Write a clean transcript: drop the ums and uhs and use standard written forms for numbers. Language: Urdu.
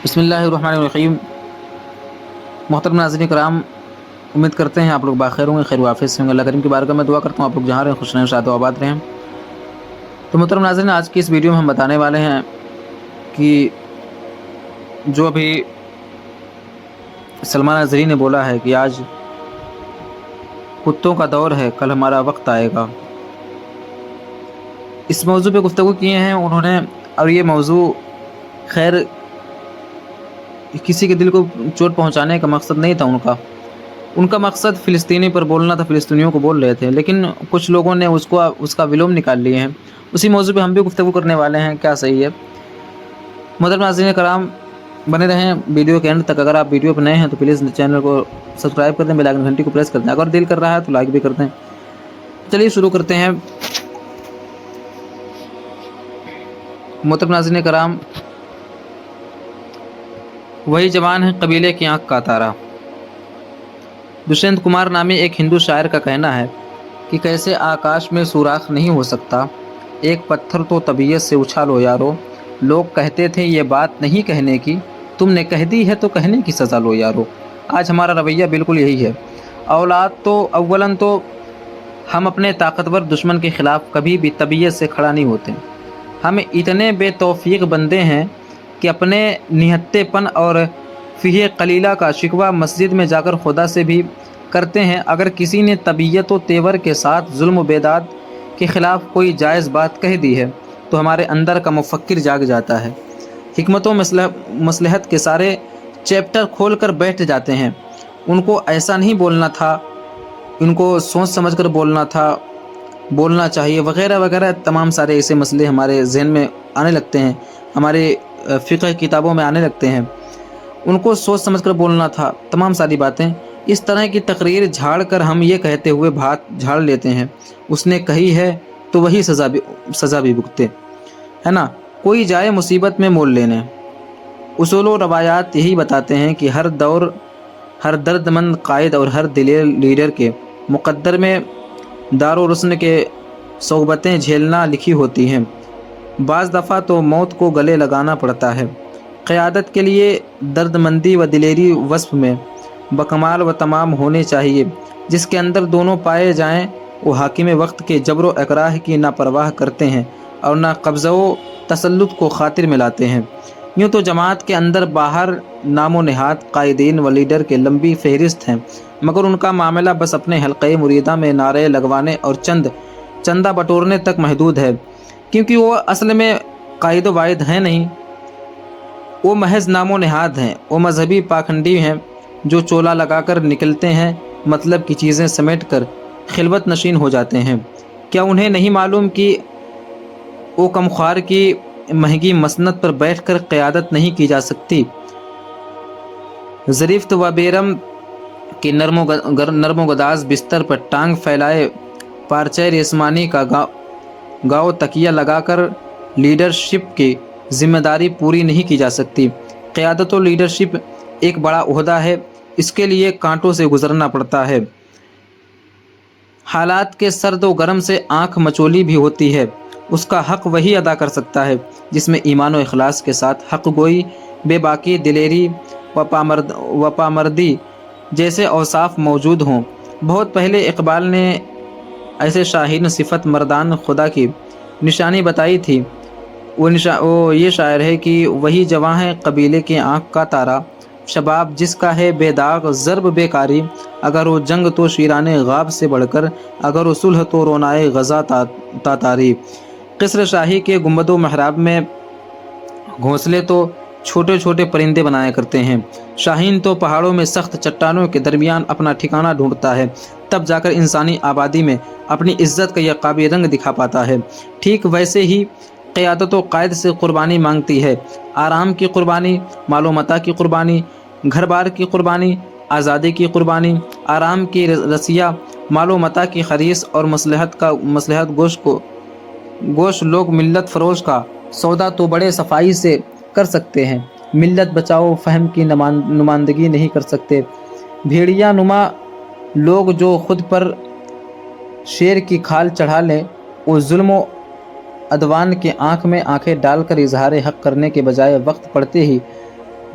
بسم اللہ الرحمن الرحیم۔ محترم ناظرین کرام، امید کرتے ہیں آپ لوگ باخیر ہوں گے، خیر و عافیت سے ہوں گے۔ اللہ کریم کی بارگاہ میں دعا کرتا ہوں آپ لوگ جہاں رہیں خوش رہیں، شاد و آباد رہیں۔ تو محترم ناظرین، آج کی اس ویڈیو میں ہم بتانے والے ہیں کہ جو ابھی سلمان اظہری نے بولا ہے کہ آج کتوں کا دور ہے، کل ہمارا وقت آئے گا، اس موضوع پہ گفتگو کیے ہیں انہوں نے۔ اور یہ موضوع خیر کسی کے دل کو چوٹ پہنچانے کا مقصد نہیں تھا ان کا مقصد فلسطینی پر بولنا تھا، فلسطینیوں کو بول رہے تھے، لیکن کچھ لوگوں نے اس کا ولوم نکال لیے ہیں۔ اسی موضوع پہ ہم بھی گفتگو کرنے والے ہیں، کیا صحیح ہے۔ محترم ناظرین کرام، بنے رہیں ویڈیو کے اینڈ تک۔ اگر آپ ویڈیو پہ نئے ہیں تو پلیز چینل کو سبسکرائب کر دیں، بیل آئیکن گھنٹی کو پریس کر دیں، اگر دل کر رہا ہے تو لائک بھی کر دیں۔ چلیے شروع کرتے ہیں۔ محترم ناظرین کرام، وہی جوان ہے قبیلے کی آنکھ کا تارا۔ دشینت کمار نامی ایک ہندو شاعر کا کہنا ہے کہ کیسے آکاش میں سوراخ نہیں ہو سکتا، ایک پتھر تو طبیعت سے اچھالو یارو، لوگ کہتے تھے یہ بات نہیں کہنے کی، تم نے کہہ دی ہے تو کہنے کی سزا لو یارو۔ آج ہمارا رویہ بالکل یہی ہے۔ اولاد تو اولاً تو ہم اپنے طاقتور دشمن کے خلاف کبھی بھی طبیعت سے کھڑا نہیں ہوتے۔ ہم اتنے بے توفیق بندے ہیں کہ اپنے نہتے پن اور فیہ قلیلہ کا شکوہ مسجد میں جا کر خدا سے بھی کرتے ہیں۔ اگر کسی نے طبیعت و تیور کے ساتھ ظلم و بیداد کے خلاف کوئی جائز بات کہہ دی ہے تو ہمارے اندر کا مفکر جاگ جاتا ہے، حکمت و مصلحت کے سارے چیپٹر کھول کر بیٹھ جاتے ہیں۔ ان کو ایسا نہیں بولنا تھا، ان کو سوچ سمجھ کر بولنا تھا، بولنا چاہیے، وغیرہ وغیرہ تمام سارے ایسے مسئلے ہمارے ذہن میں آنے لگتے ہیں، ہمارے فقہ کتابوں میں آنے لگتے ہیں۔ ان کو سوچ سمجھ کر بولنا تھا، تمام ساری باتیں۔ اس طرح کی تقریر جھاڑ کر ہم یہ کہتے ہوئے بھات جھاڑ لیتے ہیں، اس نے کہی ہے تو وہی سزا بھی بھگتے، ہے نا، کوئی جائے مصیبت میں مول لینے۔ اصول و روایات یہی بتاتے ہیں کہ ہر دور، ہر درد مند قائد اور ہر دلیر لیڈر کے مقدر میں دار و رسن کے صعوبتیں جھیلنا لکھی ہوتی ہیں۔ بعض دفعہ تو موت کو گلے لگانا پڑتا ہے۔ قیادت کے لیے درد مندی و دلیری وصف میں بکمال و تمام ہونے چاہیے۔ جس کے اندر دونوں پائے جائیں وہ حاکم وقت کے جبر و اکراہ کی نہ پرواہ کرتے ہیں اور نہ قبضہ و تسلط کو خاطر میں لاتے ہیں۔ یوں تو جماعت کے اندر باہر نام و نہاد قائدین و لیڈر کے لمبی فہرست ہیں، مگر ان کا معاملہ بس اپنے حلقۂ مریدہ میں نعرے لگوانے اور چندہ بٹورنے تک محدود ہے، کیونکہ وہ اصل میں قائد و واحد ہیں نہیں، وہ محض نام و نہاد ہیں۔ وہ مذہبی پاکھنڈی ہیں جو چولا لگا کر نکلتے ہیں، مطلب کی چیزیں سمیٹ کر خلوت نشین ہو جاتے ہیں۔ کیا انہیں نہیں معلوم کہ وہ کمخوار کی مہنگی مسند پر بیٹھ کر قیادت نہیں کی جا سکتی؟ ظریفت و بیرم کہ نرم و گداز بستر پر ٹانگ پھیلائے پارچہ ریسمانی کا گاؤ تکیہ لگا کر لیڈرشپ کی ذمہ داری پوری نہیں کی جا سکتی۔ قیادت و لیڈرشپ ایک بڑا عہدہ ہے، اس کے لیے کانٹوں سے گزرنا پڑتا ہے، حالات کے سرد و گرم سے آنکھ مچولی بھی ہوتی ہے۔ اس کا حق وہی ادا کر سکتا ہے جس میں ایمان و اخلاص کے ساتھ حق گوئی، بے باکی، دلیری، وپامردی جیسے اوصاف موجود ہوں۔ بہت پہلے اقبال نے ایسے شاہین صفت مردان خدا کی نشانی بتائی تھی۔ وہ یہ شاعر ہے کہ وہی جواں ہے قبیلے کی آنکھ کا تارا، شباب جس کا ہے بے داغ ضرب بے کاری، اگر وہ جنگ تو شیران غاب سے بڑھ کر، اگر وہ صلح تو رونائے غزہ تاتاری۔ قصر شاہی کے گنبد و محراب میں گھونسلے تو چھوٹے چھوٹے پرندے بنایا کرتے ہیں، شاہین تو پہاڑوں میں سخت چٹانوں کے درمیان اپنا ٹھکانہ ڈھونڈتا ہے، تب جا کر انسانی آبادی میں اپنی عزت کا یقابی رنگ دکھا پاتا ہے۔ ٹھیک ویسے ہی قیادت و قائد سے قربانی مانگتی ہے، آرام کی قربانی، مال و متاع کی قربانی، گھر بار کی قربانی، آزادی کی قربانی، آرام کی رسیہ، مال و متاع کی خریش اور مصلحت گوش لوگ ملت فروش کا سودا تو بڑے صفائی سے کر سکتے ہیں، ملت بچاؤ فہم کی نمائندگی نہیں کر سکتے۔ بھیڑیا نما لوگ جو خود پر شیر کی کھال چڑھا لیں، وہ ظلم و عدوان کے آنکھ میں آنکھیں ڈال کر اظہار حق کرنے کے بجائے وقت پڑتے ہی